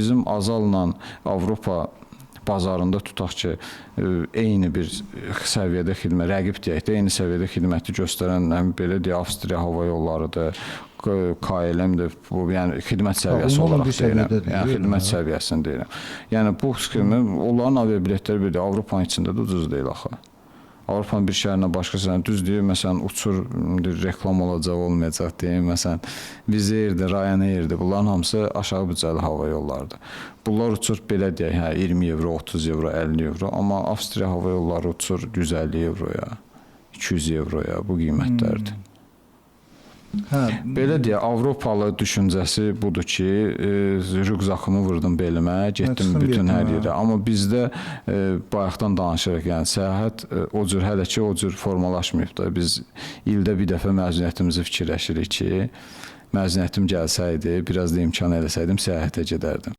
Bizim Azal'la Avropa bazarında tutaq ki, eyni bir səviyyədə xidmət, rəqib deyək də, eyni səviyyədə xidməti göstərən, belə deyək, Avstriya Hava Yollarıdır, KLM-dir, bu, yəni xidmət səviyyəsi olaraq deyirəm. Yəni xidmət səviyyəsini deyirəm. Yəni bu xidmət, onların aviabiletləri bir də Avropanın içində də ucuz deyil axı. Avropanın bir şəhərinə başqasına düz deyir, məsələn, uçur, reklam olacaq, olmayacaq deyim, məsələn, Wizz Air'dir, Ryanair'dir, bunların hamısı aşağı büdcəli hava yollarıdır. Bunlar uçur, belə deyək, 20 evro, 30 evro, 50 evro, amma Avstriya hava yolları uçur 150 evroya, 200 evroya, bu qiymətlərdir. Belə deyək, Avropalı düşüncəsi budur ki, rüqzakımı vurdum belimə, getdim bütün hər yerə. Amma bizdə bayaqdan danışırıq, yəni səyahət o cür, hələ ki o cür formalaşmayıb da. Biz ildə bir dəfə məzuniyyətimizi fikirləşirik ki, məzuniyyətim gəlsəydi, biraz da imkan eləsəydim, səyahətə gedərdim.